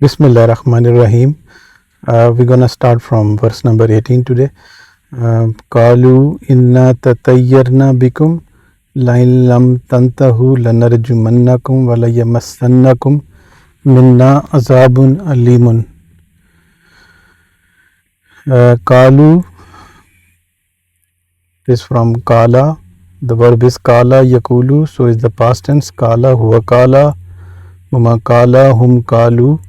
Bismillah Rahmanir Rahim. We're gonna start from verse number 18 today. Qalu inna tatayyarna bikum lain lam tantahu lanarjumannakum wa layamassannakum minna azabun alimun. Qalu is from Kala. The verb is Kala yakulu, so is the past tense. Kala huwa Kala, huma Kala, hum Kalu.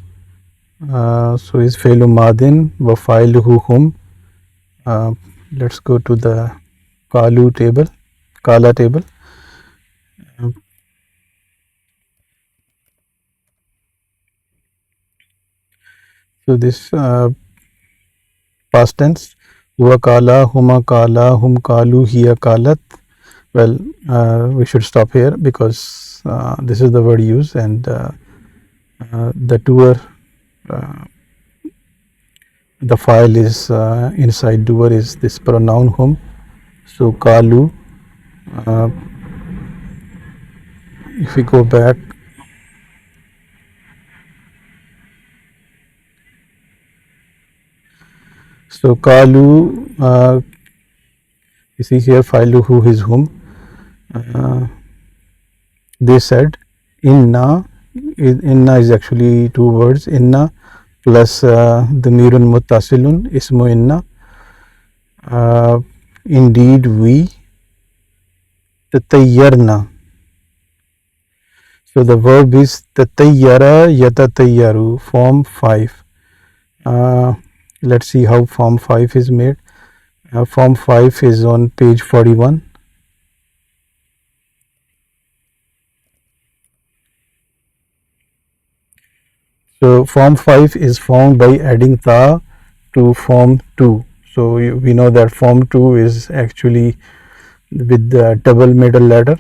So is Failu Madin wa Failuhu hum. Let's go to the Kalu table, Kala table. So this past tense, huwa Kala, huma Kala, hum Kalu, hiya Kalat. Well, we should stop here because this is the word used, and the doer, the file is inside doer is this pronoun hum. So Kalu, if we go back, so Kalu, you see here Failuhu is whom. They said inna is actually two words, inna plus damirun muttasilun ismu inna. Indeed we tatayyarna. So the verb is tatayyara yatatayyaru, form 5. Let's see how form 5 is made. Form 5 is on page 41. So form 5 is formed by adding ta to form 2. So we know that form 2 is actually with the double middle letter.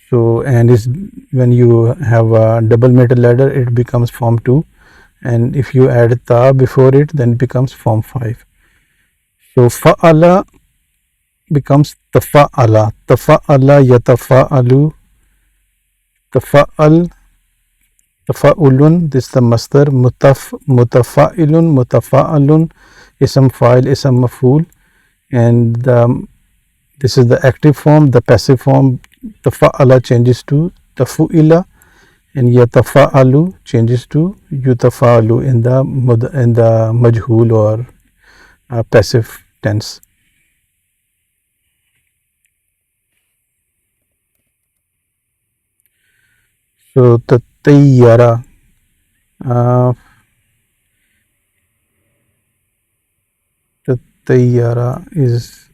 So and is when you have a double middle letter, it becomes form 2, and if you add ta before it, then it becomes form 5. So fa'ala becomes tafa'ala, tafa'ala yatafa'alu, tafa'al, tafa'ulun, this is the masdar, mutafa'ilun, mutafa'alun, ism fa'il, ism maf'ul, and this is the active form. The passive form, tafa'ala changes to tafu'ila, and yatafa'alu changes to yutafa'alu in the majhul or passive tense. So tatayyara, tatayyara is,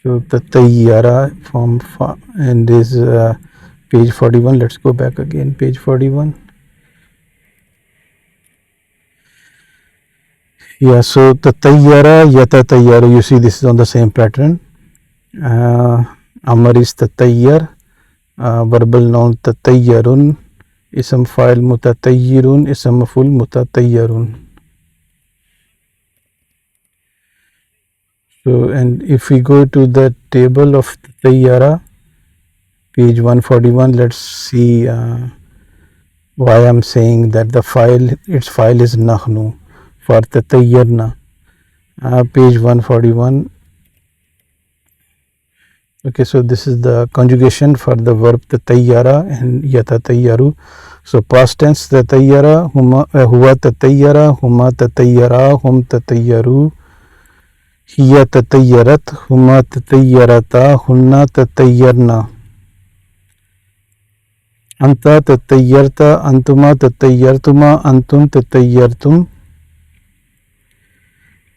so tatayyara form and is page 41. Let's go back again, page 41. Yeah, so tatayyara yatatayyaru, you see this is on the same pattern. Amar is tatayyar, verbal noun tatayyarun, ism fa'il mutatayyirun, ism maf'ul mutatayyarun. So and if we go to the table of tatayyara, page 141, let's see why I'm saying that the file, its file is nahnu for tatayyarna. Page 141. Okay, so this is the conjugation for the verb tatayyara and yatatayyaru. So past tense tatayyara, huwa tatayyara, huma tatayyara, hum tatayyaru, hiya tatayyarat, huma tatayyarata, hunna tatayyarna. Anta tatayyarta, antuma tatayyartuma, antum tatayyartum.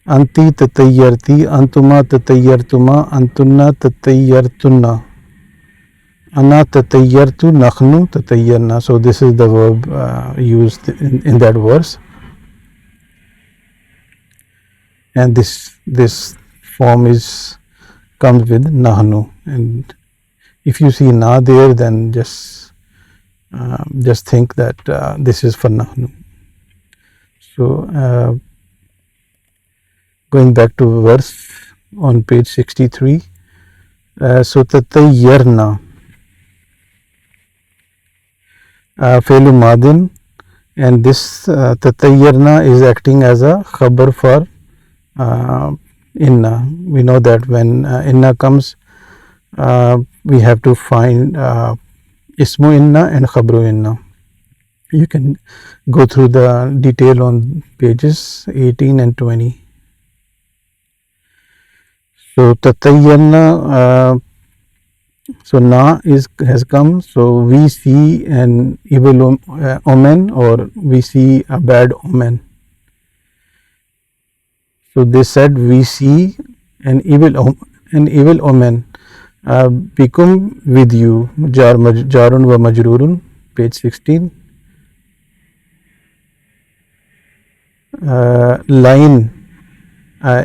Anti tatayyarti, antuma tatayyartuma, antunna tatayyartunna. Ana tatayyartu, nakhnu tatayyarna. So this is the verb used in that verse, and this form comes with nahnu, and if you see na there, then just think that this is for nahnu. So going back to verse on page 63, so tatayyarna, Failu Madin, and this tatayyarna is acting as a khabar for inna. We know that when inna comes, we have to find ismu inna and khabru inna. You can go through the detail on pages 18 and 20. So tatayyarna, so na has come, so we see an evil omen, or we see a bad omen. So they said we see an evil omen. Bikum, with you, jarun wa majrurun, page 16. Line,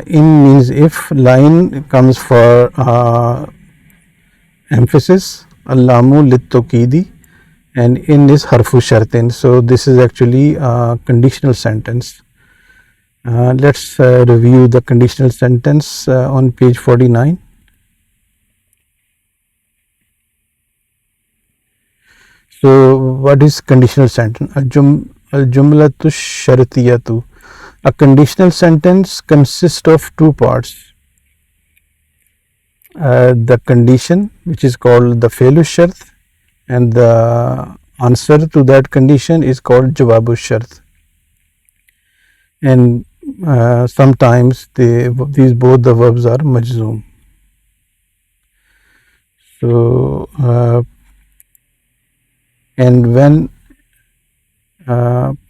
in means if. Line comes for emphasis, allamu littokidi, and in is harfu shartin. So this is actually a conditional sentence. Let's review the conditional sentence on page 49. So what is conditional sentence? Al-jumlatu shartiyatu. A conditional sentence consists of two parts. The condition, which is called the fi'lu shart, and the answer to that condition is called jawabu shart. And sometimes these both the verbs are majzoom. So and when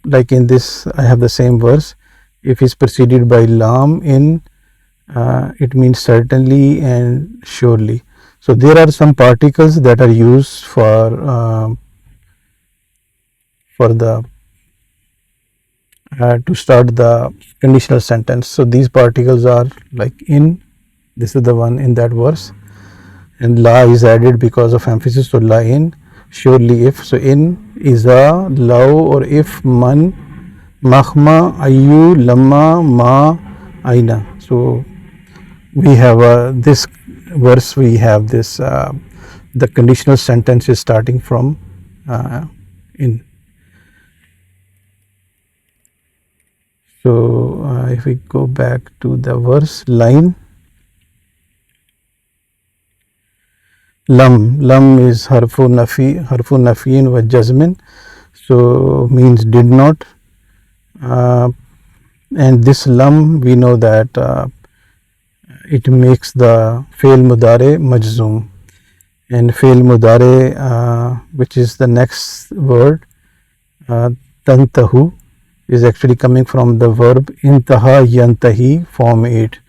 like in this, I have the same verse. If it's preceded by lam in, it means certainly and surely. So there are some particles that are used for the to start the conditional sentence. So these particles are like in, this is the one in that verse, and la is added because of emphasis, so la in, surely if. So in, iza, law, or if, man, mahma, ayu, lamma, ma, aina. So we have this verse, we have this the conditional sentence is starting from in. So if we go back to the verse, line, lam is harfu nafiin wa jazmin, so means did not, and this lam, we know that it makes the fi'l mudare majzoom, and fi'l mudare, which is the next word, tantahu, is actually coming from the verb intaha yantahi, form 8.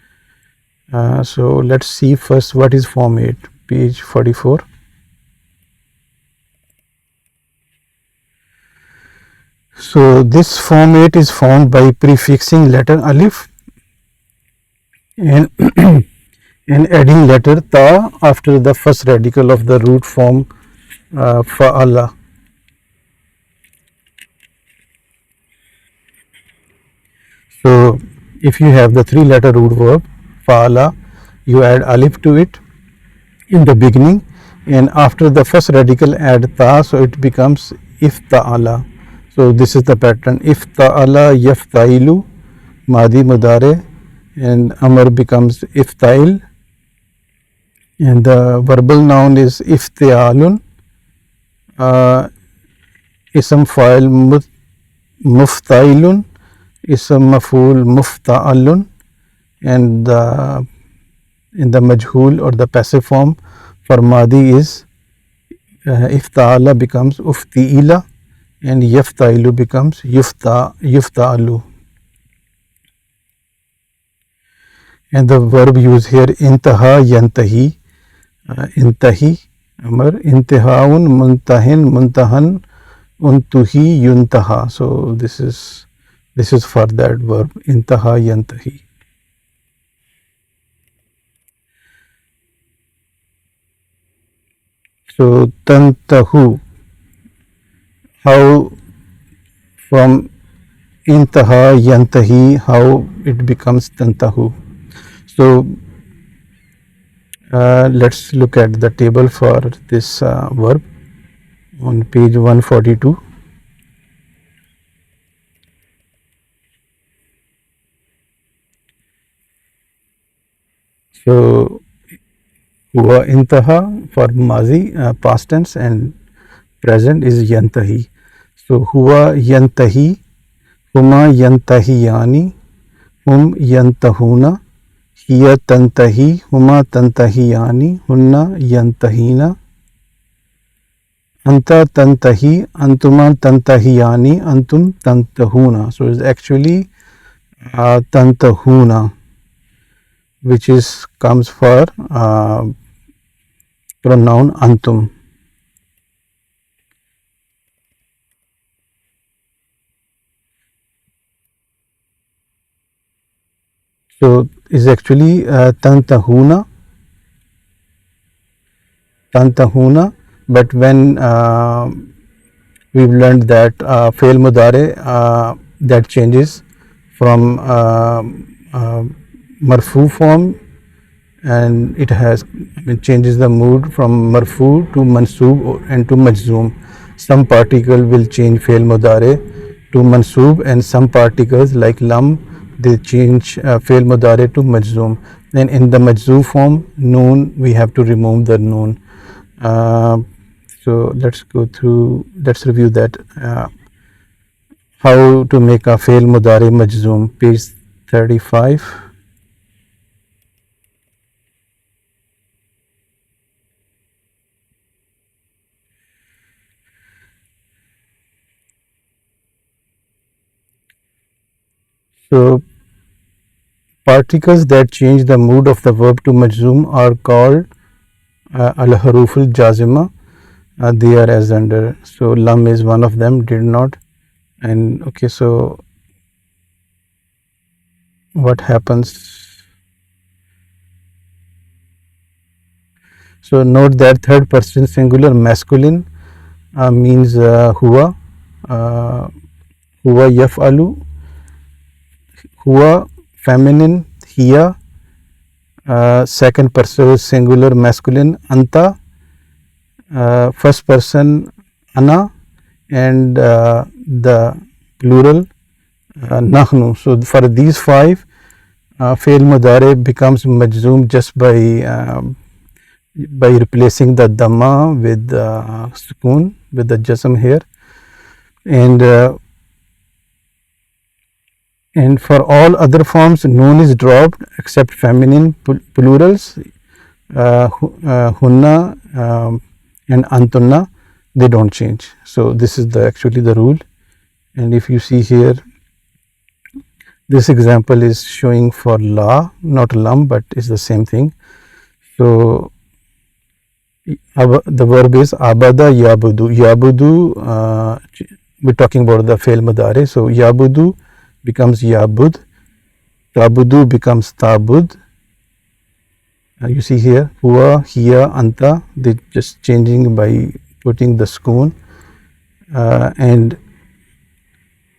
So let's see first what is form 8, page 44. So this form 8 is formed by prefixing letter alif and and adding letter ta after the first radical of the root form fa'ala. So if you have the 3-letter root verb fa'ala, you add alif to it in the beginning, and after the first radical add ta, so it becomes ifta'ala. So this is the pattern: ifta'ala yaftailu, madi mudare, and amr becomes iftail, and the verbal noun is iftialun, ism fa'il muftailun, ism maf'ul mufta'alun, and in the majhul or the passive form for madi is ifta'ala becomes ufti'ila, and yaftailu becomes yufta'alu. And the verb used here intaha yantahi, intahi amr, intihaun muntahin muntahan, untuhi yuntaha. So this is for that verb intaha yantahi. So tantahu, how from intaha yantahi, how it becomes tantahu. So let's look at the table for this verb on page 142. So huwa intaha for mazi, past tense, and present is yantahi. So huwa yantahi, huma yantahiyani, hum yantahuna, hiya tantahi, huma tantahiyani, hunna yantahina, anta tantahi, antuma tantahiyani, antum tantahuna. So it's actually tantahuna, which is comes for pronoun antum. So is actually tantahuna, but when we've learned that fail mudare that changes from marfu form, and it changes the mood from marfu to mansoob and to majzoom. Some particle will change fail mudare to mansoob, and some particles like lam, they change fail mudare to majzoom. Then in the majzoom form, noon, we have to remove the noon. So let's review that, how to make a fail mudare majzoom, page 35. So particles that change the mood of the verb to majzoom are called al-haruf al-jazima. They are as under. So lam is one of them, did not. And okay, so what happens? So note that third person singular masculine means huwa, huwa yaf'alu, huwa feminine, hiya, second person singular masculine anta, first person ana, and the plural nahnu. So for these five, fail mudare becomes majzoom just by replacing the dhamma with sukoon, with the jasm here, and for all other forms noon is dropped except feminine plurals, hunna and antunna, they don't change. So this is actually the rule. And if you see here, this example is showing for la, not lam, but it's the same thing. So the verb is abada yabudu. Yabudu, we're talking about the fail mudare. So yabudu becomes yabud, tabudu becomes tabud. You see here, huwa, hiya, anta, they just changing by putting the sukoon, and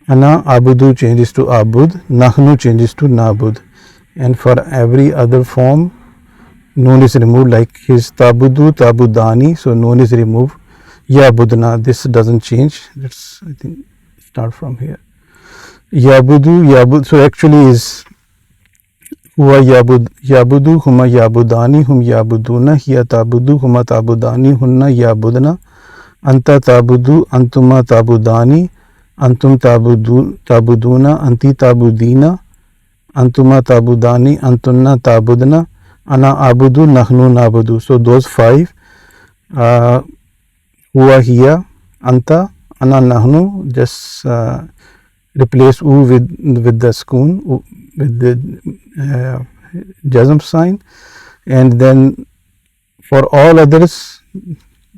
ana abudu changes to abud, nahnu changes to nabud, and for every other form noon is removed, like his tabudu, tabudani, so noon is removed. Yabudna, this doesn't change. Let's, I think, start from here. Yabudu, yabud, so actually is huwa yabudu, huma yabudani, hum yabuduna, hiya tabudu, huma tabudani, hunna yabudna, anta tabudu, antuma tabudani, antum tabuduna, anti tabudina, antuma tabudani, antunna tabudna, ana abudu, nahnu nabudu. So those five, huwa, hiya, anta, ana, nahnu, just replace u with the sukoon, with the jazm sign, and then for all others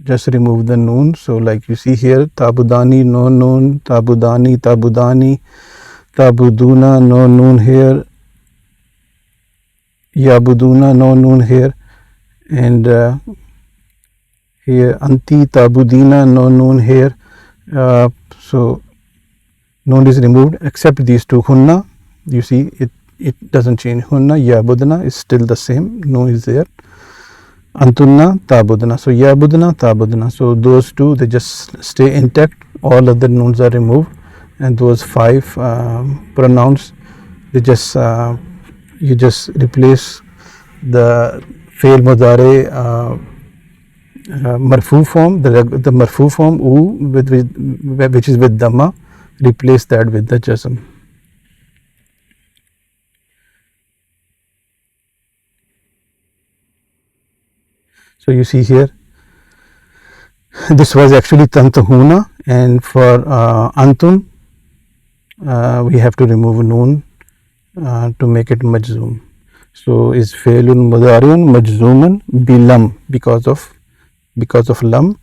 just remove the noon. So like you see here, tabudani, no noon, tabudani, tabuduna, no noon here, yabuduna, no noon here, and here anti tabudina, no noon here. So noon is removed except these two. Hunna, you see it doesn't change. Hunna, yabudna is still the same, no is there. Antunna, tabudna, so yabudna, tabudna, so those two, they just stay intact. All other noons are removed, and those five pronouns, they just you just replace the fail mudare marfu form, the marfu form u which is with dhamma, replace that with the jazm. So you see here, this was actually tantahuna, and for antum we have to remove noon to make it majzoom. So is failun mudariun majzooman bilam, because of lam,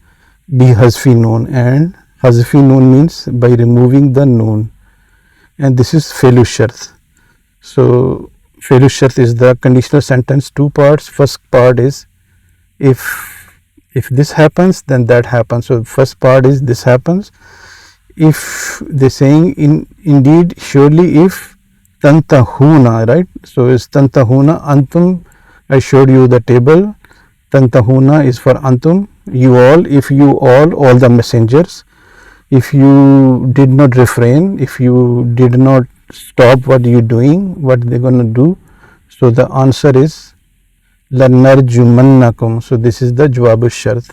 bi hazfi noon, and hazfi noon means by removing the noon, and this is failu shart. So failu shart is the conditional sentence, two parts. First part is if this happens, then that happens. So first part is this happens. If they saying indeed, surely, if tantahuna, right? So is tantahuna antum. I showed you the table. Tantahuna is for antum, you all. If you all the messengers. If you did not refrain, if you did not stop what you doing, what they gonna do? So the answer is lanarjumannakum. So this is the jawab shart.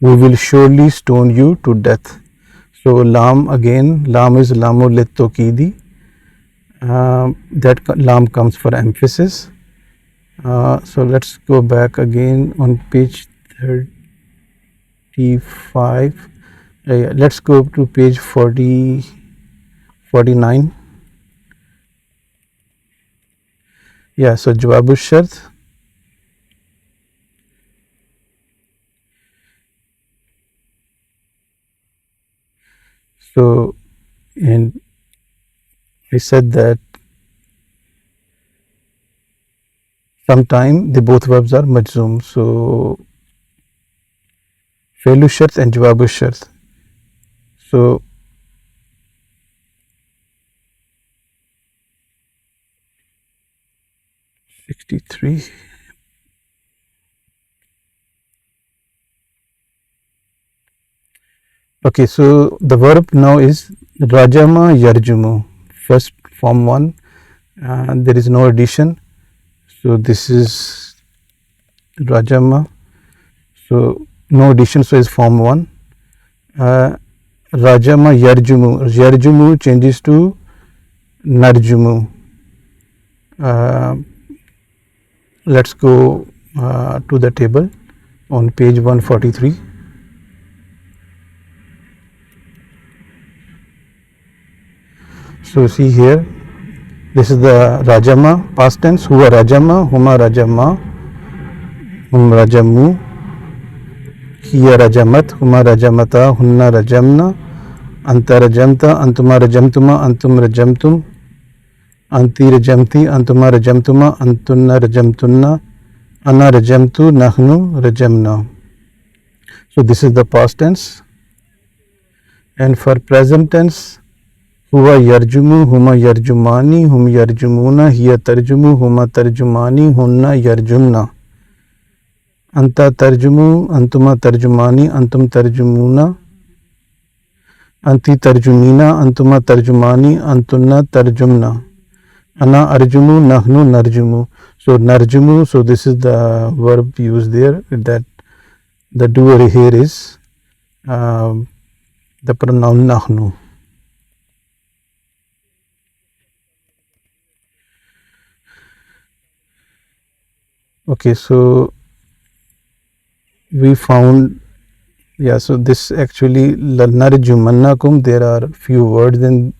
We will surely stone you to death. So lam, again, lam is lamu littokidi. That lam comes for emphasis. So let's go back again on page 35. Let's go to page 49. Yeah, so jawab shart. So, and I said that sometime the both verbs are majzoom. So failu shart and jawab shart. So '63. Okay, so the verb now is rajama yarjumu. First form 1, there is no addition. So this is rajama. So no addition, so is form 1. Rajama yarjumu. Yarjumu changes to narjumu. Let's go to the table on page 143. So see here, this is the rajama past tense. Huwa rajama, huma rajama, hum rajamu, hiya rajamat, huma rajamata, hunna rajamna, anta rajamta, antuma rajamtuma, antum rajamtum, anti rajamti, antuma rajamtuma, antunna rajamtunna, ana rajamtu, nahnu rajamna. So this is the past tense. And for present tense, huwa yarjumu, huma yarjumani, hum yarjumuna, hiya tarjumu, huma tarjumani, hunna yarjumna, anta tarjumu, antuma tarjumani, antum tarjumuna, anti tarjumina, antuma tarjumani, antunna tarjumna, ana arjumu, nahnu narjumu. So narjumu, so this is the verb used there, that the doer here is the pronoun nahnu. Okay, so we found, yeah, so this actually lanarjumannakum, there are few words in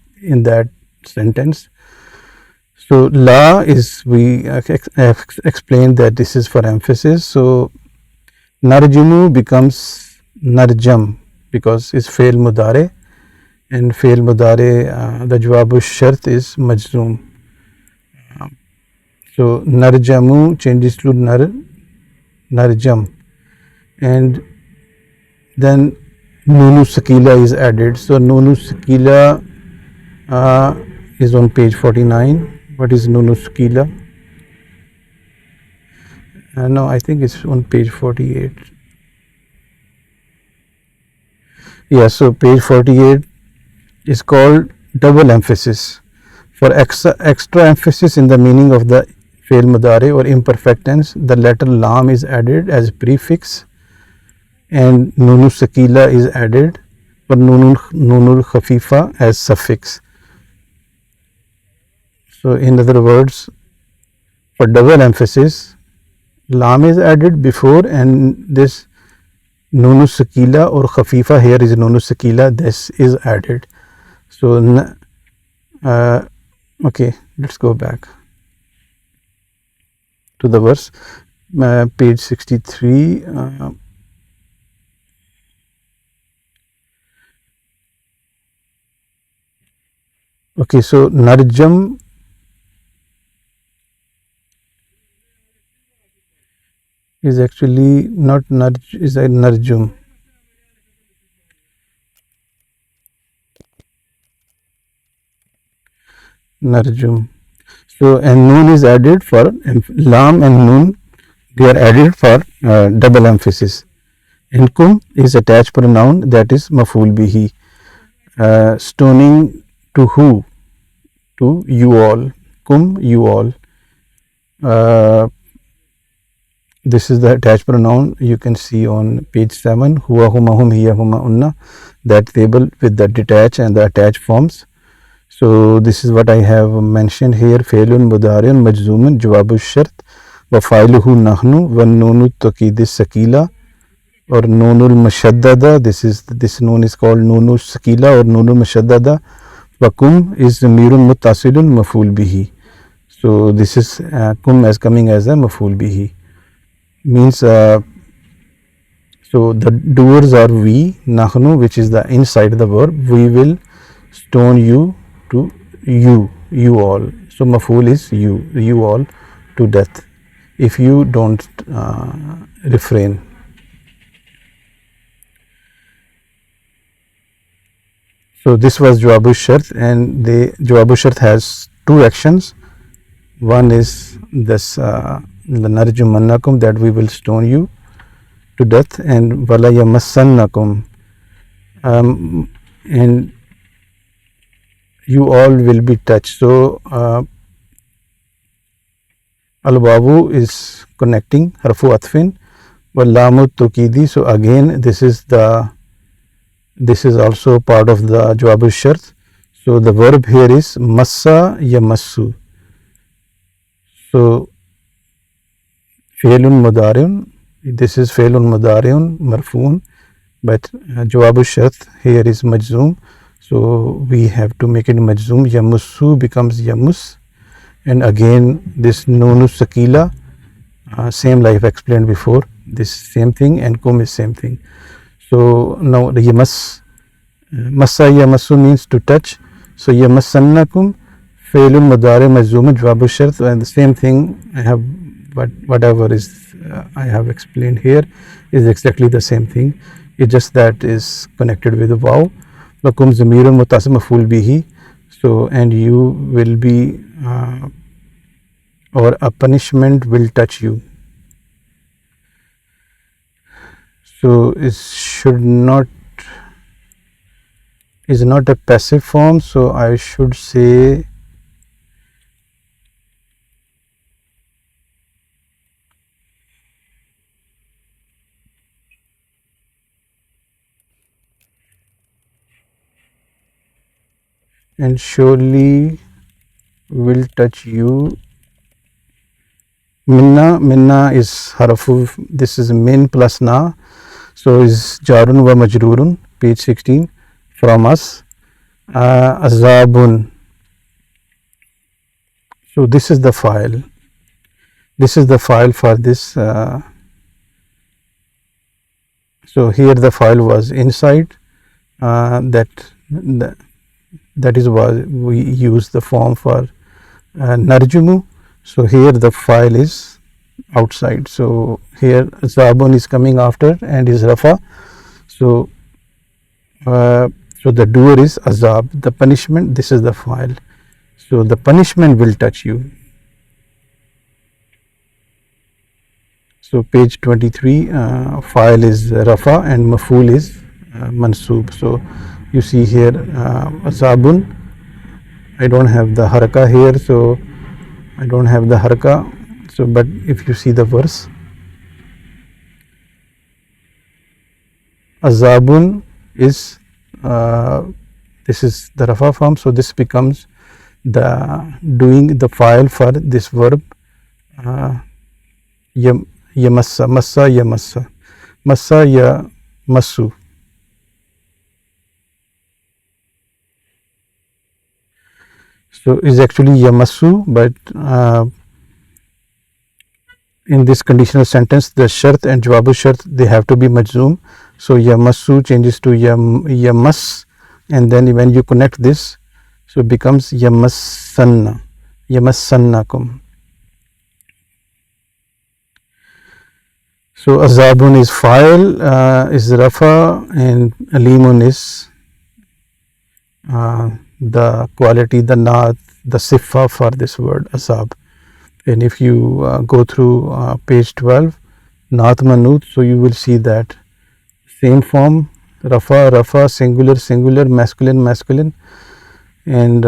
that sentence. So la is, we explained that this is for emphasis. So narjumu becomes narjam because it's fail mudare, and fail mudare, the jawab shart is majzoom. So narjamu changes to narjam, and then nunu sakila is added. So nunu sakila is on page 49. What is nunu sakila? No, I think it's on page 48. Yeah, so page 48 is called double emphasis. For extra emphasis in the meaning of the fail mudare or imperfect tense, the letter lam is added as prefix and nunu sakila is added or nunul khafifa as suffix. So in other words, for double emphasis, lam is added before and this nunu sakila or khafifa, here is nunu sakila, this is added. So okay, let's go back to the verse, page 63. Okay, so narjam is actually not narj, is a narjum. Narjum. So and noon is added for lam and noon, they are added for double emphasis. And kum is attached pronoun, that is maful bihi. Stoning to who? To you all. Kum, you all. This is the attached pronoun you can see on page 7. Huwa, huma, hum, hiya, huma, unna. That table with the detached and the attached forms. So this is what I have mentioned here. Failun mudariun majzumun jawabu shart wa failuhu nahnu wa nunu taqidis sakila or nunul mashaddada. This noun is called nunu sakila or nunul mashaddada. Wa kum is mirun muttasilun maful bihi. So this is kum as coming as a maful bihi. Means so the doers are we, nahnu, which is the inside the verb. We will stone you to you all. So maful is you all to death if you don't refrain. So this was jawabu shart, and the jawabu shart has two actions. One is this the narjumannakum, that we will stone you to death, and wala yamassannakum, and you all will be touched. So al-wawu is connecting, harfu atfin, wal-lamu tukidi. So again this is also part of the jawabu shart. So the verb here is massa yamassu. So failun mudariun, this is failun mudariun marfuun, but jawabu shart here is majzoom. So we have to make it majzoom. Yamussu becomes yamus, and again this nunu sakila, same like I explained before, this same thing, and kum is same thing. So now the yamas, massa yamassu means to touch. So yamassannakum failun mudari majzoom jawabu shart, and the same thing I have, but whatever is I have explained here is exactly the same thing. It's just that is connected with the waw. Lakum zamirun muttasil maf'ul bihi. So and you will be or a punishment will touch you. So it should not, is not a passive form. So I should say and surely will touch you. Minna is harafu, this is min plus na, so is jarun wa majrurun, page 16, from us. Azabun, so this is the file, for this. So here the file was inside, that is why we use the form for narjumu. So here the file is outside. So here zabun is coming after and is rafa. So so the doer is azab, the punishment, this is the file. So the punishment will touch you. So page 23, file is rafa and maful is mansub. So you see here azabun, I don't have the haraka here, so I don't have the haraka So but if you see the verse, azabun is this is the rafa form, so this becomes the doing the file for this verb yamassa, massa yamassa, massa yamassu. So is actually yamassu, but in this conditional sentence the shart and jawabu shart, they have to be majzoom. So yamassu changes to yamas, and then when you connect this, so it becomes yamassanna, yamassannakum. So azabun is file, is rafa, and alimun is the quality, the naat, the sifa for this word azab. And if you go through page 12, naat manut, so you will see that same form, rafa, rafa, singular, singular, masculine, masculine, and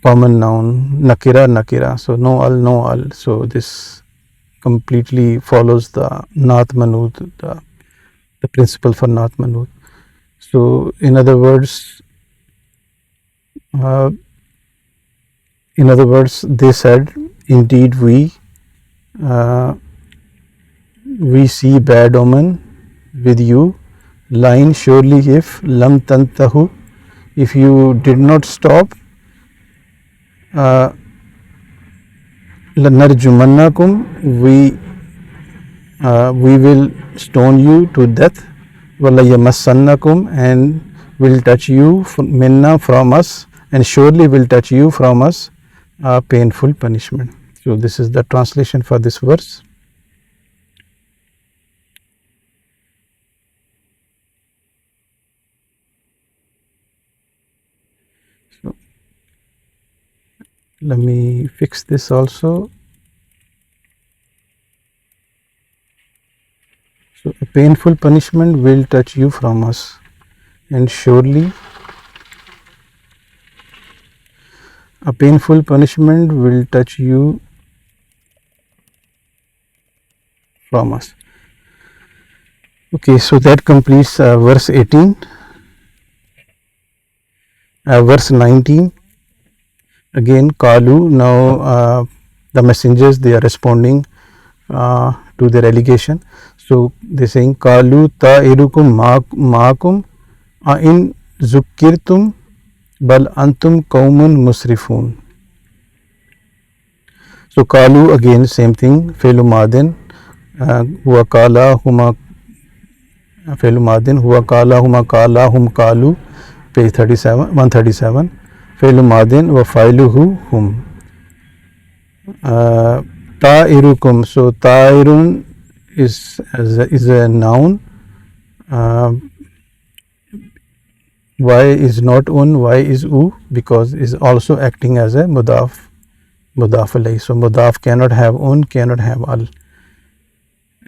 common noun, nakira, nakira. So no al, no al. So this completely follows the naat manut, the principle for naat manut. So in other words, they said, indeed we see bad omen with you. Line, surely if lam tantahu, if you did not stop, lanarjumannakum, we will stone you to death. Wala yamassannakum, and will touch you minna, from us, and surely will touch you from us a painful punishment. So this is the translation for this verse. So let me fix this also. So a painful punishment will touch you from us, and surely a painful punishment will touch you from us. Okay, so that completes verse 18. Verse 19, again Kalu. Now the messengers, they are responding to their allegation. So they are saying, Kalu ta'irukum ma'akum in zukkirtum bal antum qaumun musrifun. So Kalu, again same thing, fe'lu madin, huwa kala huma, fe'lu madin, huwa kala hum kalu, page 37, 137, fe'lu madin wa fa'iluhu hum. Ta'irukum, so ta'irun is a noun. Y is not un, Y is u, because is also acting as a mudaf alayh. So mudaf cannot have un, cannot have al.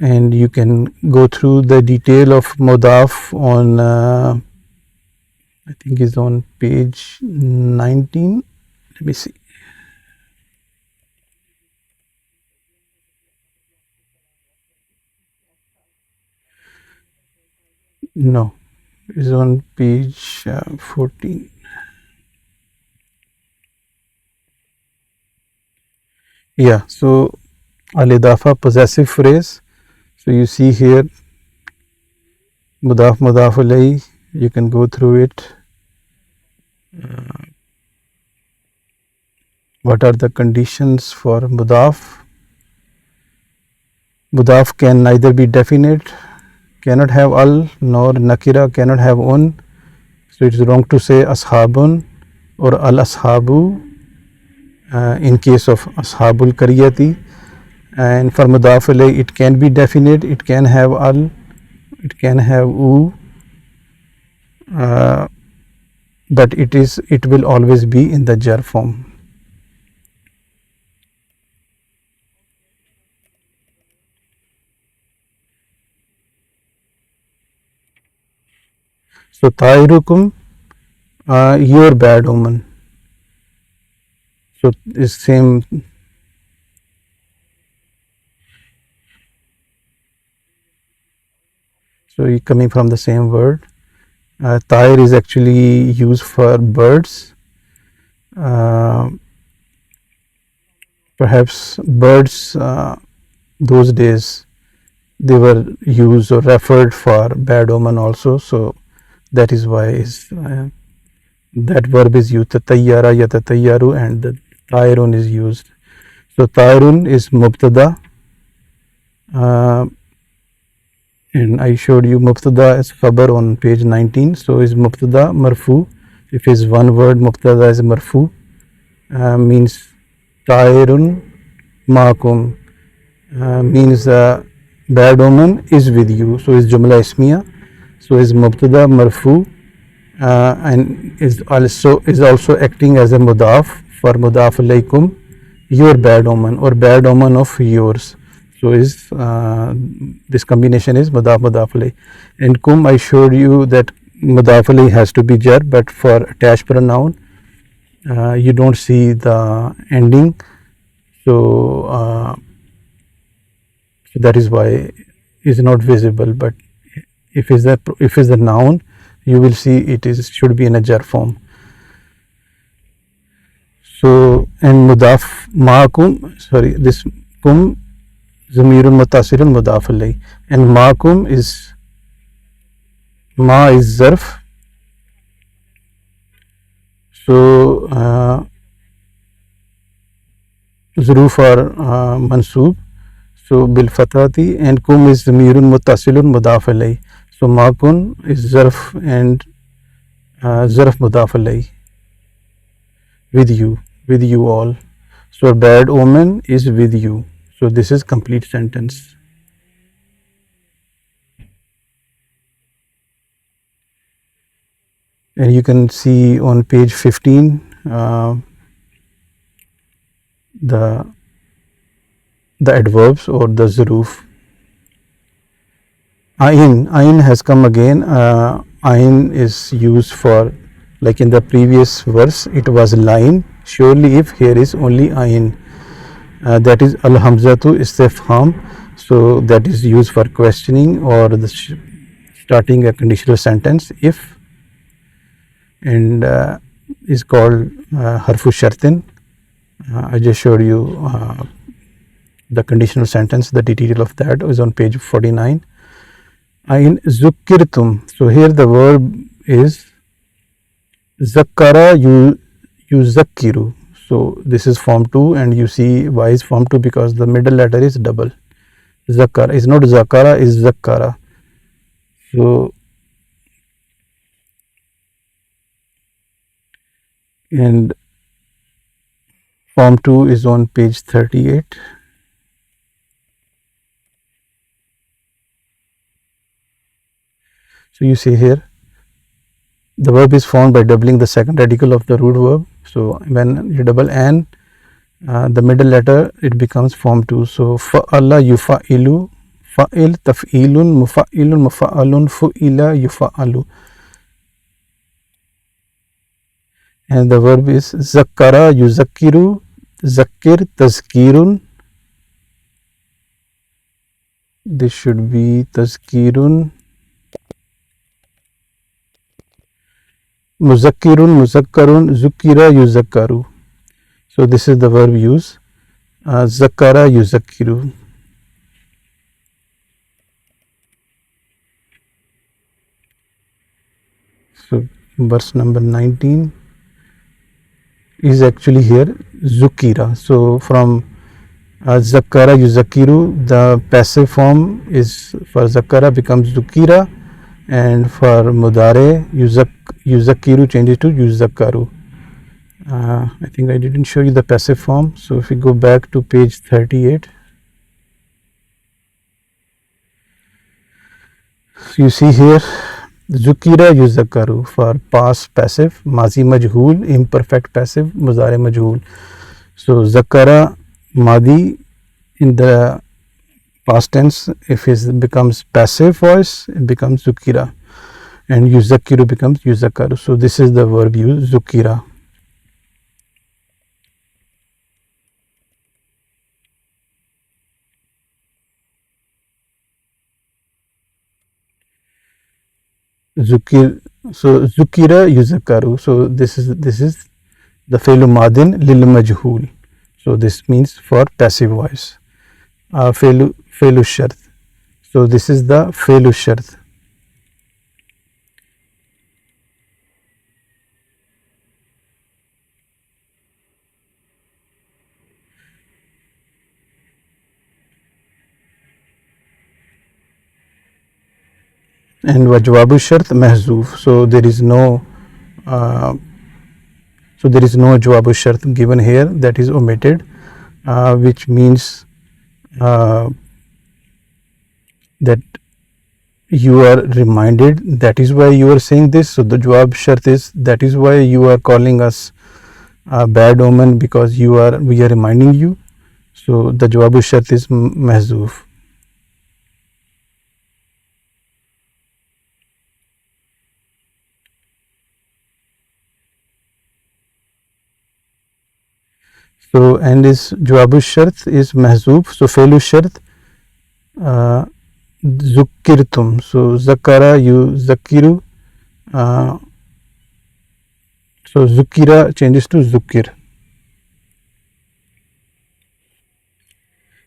And you can go through the detail of mudaf on I think is on page 19. Let me see. No, is on page 14. Yeah, so al-idafa, possessive phrase. So you see here mudaf alayh, you can go through it. What are the conditions for mudaf? Mudaf can neither be definite, cannot have al, nor nakira, cannot have un. So it is wrong to say ashabun or al ashabu in case of ashabul kariyati. And for mudaf alayh, it can be definite, it can have al, it can have u, but it will always be in the jar form. So ta'irukum, your bad omen. So is same So coming from the same word. Tayr is actually used for birds. Perhaps birds those days they were used or referred for bad omen also. So that is why that verb is used. Tatayyara yatatayyaru and the tayrun is used. So tayrun is mubtada. And I showed you mubtada as khabar on page 19. So is mubtada marfu. If is one word, mubtada is marfu. Means tayrun maakum. Means bad omen is with you. So is jumla ismiya. So is mubtada marfu. And is also acting as a mudaf for mudaf alaykum, your bad omen or bad omen of yours. So is this combination is mudaf alay. And kum, I showed you that mudaf alay has to be jar, but for attached pronoun you don't see the ending. So that is why is not visible. But if is the noun, you will see it is should be in a jar form. So and mudaf maakum, sorry, this kum zamirun mutasirun mudaf alay, and maakum is ma is zarf. So zuruf or mansoob. So bil fatati, and kum is zamirun mutasilun mudaf alay. So maakum is zarf and zarf mudaf alay, with you all. So bad omen is with you. So this is complete sentence. And you can see on page 15 the adverbs or the zuruf. Ain has come again. Ain is used for, like in the previous verse it was line. Surely if, here is only ain. That is al hamzatu istifham. So that is used for questioning or the starting a conditional sentence. If, and is called harfu shartin. I just showed you the conditional sentence. The detail of that is on page 49. Ain zukkirtum. So here the verb is zakkara yuzakkiru. So this is form 2, and you see why is form 2, because the middle letter is double. Zakkara is not zakara, is zakkara. So and form 2 is on page 38. So you see here the verb is formed by doubling the second radical of the root verb. So when you double an, the middle letter, it becomes form 2. So fa'ala yufa'ilu, fa'il taf'ilun, mufa'ilun, mufa'alun, fu'ila yufa'alu. And the verb is zakkara yuzakkiru, zakkir tazkirun. This should be tazkirun, muzakkirun, muzakkarun, zukkira yuzakkaru. So this is the verb use, zakkara yuzakkiru. So verse number 19 is actually here zukira. So from zakkara yuzakiru, the passive form is for zakkara becomes zukira, and for mudare yuzakiru changes to yuzakkaru. I think I didn't show you the passive form. So if we go back to page 38, so you see here zukira yuzakkaru for past passive, mazi majhul, imperfect passive, mudare majhul. So zakara madi in the past tense, if it becomes passive voice, it becomes zukira, and yuzakiru becomes yuzakaru. So this is the verb use, zukira. Zukir, so Zukira yuzakaru. So this is the fi'l madin lil majhul. So this means for passive voice. Fi'l shart. So this is the fi'l shart. And wajwabu shart mahzoof. So there is no jawabu shart given here, that is omitted, which means that you are reminded, that is why you are saying this. So the jawab shart is, that is why you are calling us a bad omen, because we are reminding you. So the jawabu shart is mahzoof. So and is jawabu shart is mahzoof. So fi'lu shart zukirtum. So zakara zakiru. So zukira changes to zukir.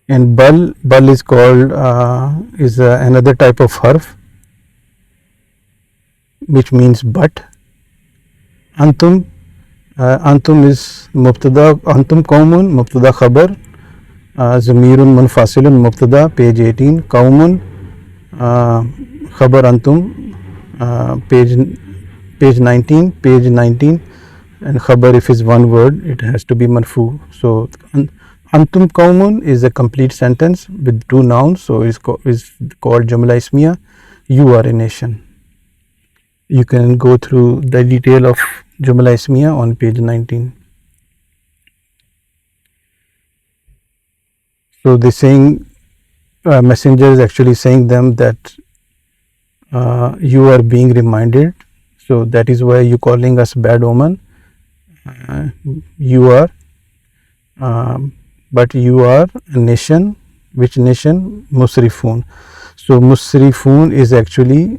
And bal is called another type of harf, which means but. Antum is mubtada, antum qawmun mubtada khabar, zamirun munfasilun mubtada, page 18, qawmun khabar antum, page 19, and khabar, if is one word, it has to be marfu. So antum qawmun is a complete sentence with two nouns, so is called jumla ismiya. You are a nation. You can go through the detail of jumla ismiya on page 19. So the saying, messenger is actually saying them that you are being reminded, so that is why you calling us bad omen. You are, but you are a nation. Which nation? Musrifun. So Musrifun is actually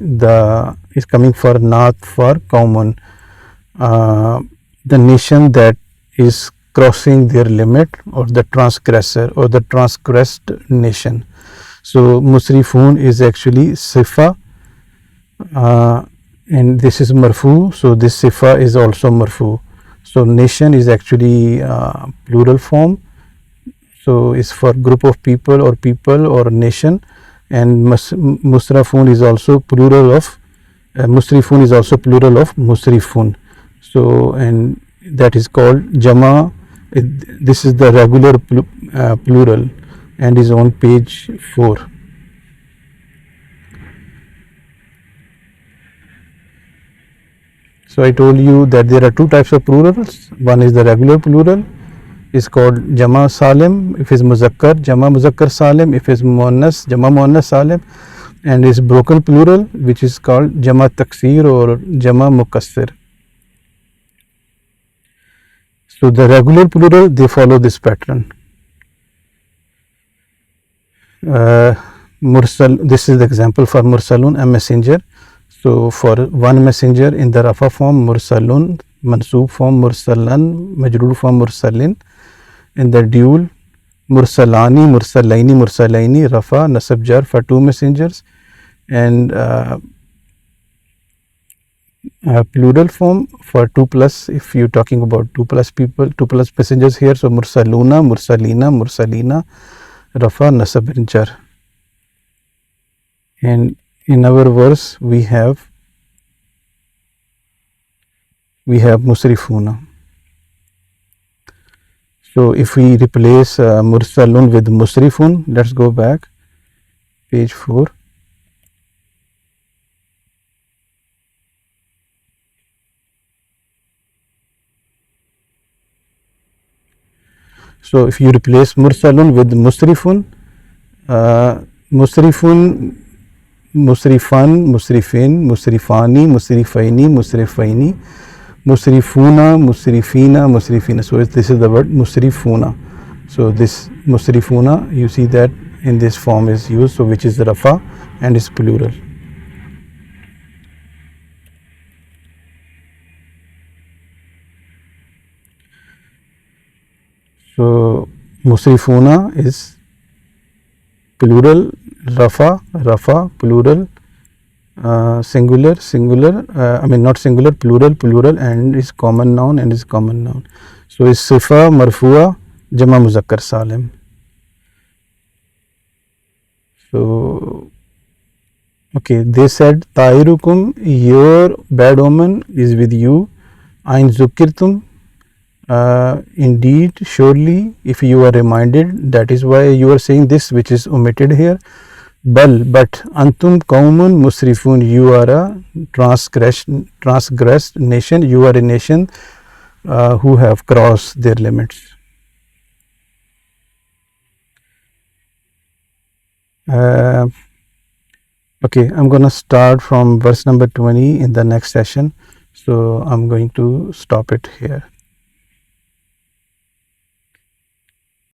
is coming for naat for qawmun, the nation that is crossing their limit, or the transgressor, or the transgressed nation. So Musrifun is actually sifa, and this is marfu, so this sifa is also marfu. So nation is actually plural form, so it's for group of people or nation, and musrafun is also plural of musrifun is also plural of musrifun. So and that is called jama. This is the regular plural and is on page 4. So I told you that there are two types of plurals. One is the regular plural, is called jama salim if is muzakkar, jama muzakkar salim if is muannas, jama muannas salim, and is broken plural, which is called jama taksir or jama mukassir. So the regular plural, they follow this pattern. Mursal, this is the example for mursalun, a messenger. So for one messenger in the rafa form mursalun, mansoob form mursalan, majroor form mursalin. In the dual mursalani, mursalaini, mursalaini, rafa, nasab jar for two messengers, and plural form for 2 plus, if you are talking about 2 plus people, 2 plus messengers here. So mursaluna, mursalina, mursalina, rafa, nasab and jar. And in our verse we have musrifuna. So if we replace mursalun with musrifun, let's go back, page 4. So if you replace mursalun with musrifun, musrifun, musrifan, musrifin, musrifani, musrifaini, musrifaini, musrifuna, musrifina, musrifina. So this is the word musrifuna. So this musrifuna, you see that in this form is used, so which is the rafa and is plural. So musrifuna is plural, rafa plural, singular, I mean not singular, plural, and is common noun and is common noun. So is sifa marfua jama muzakkar salim. So okay, they said tairukum, your bad omen is with you. Ain zukirtum, indeed, surely, if you are reminded, that is why you are saying this, which is omitted here. But antum qaumun musrifun, you are a transgressed nation, you are a nation who have crossed their limits. Okay, I'm going to start from verse number 20 in the next session, so I'm going to stop it here.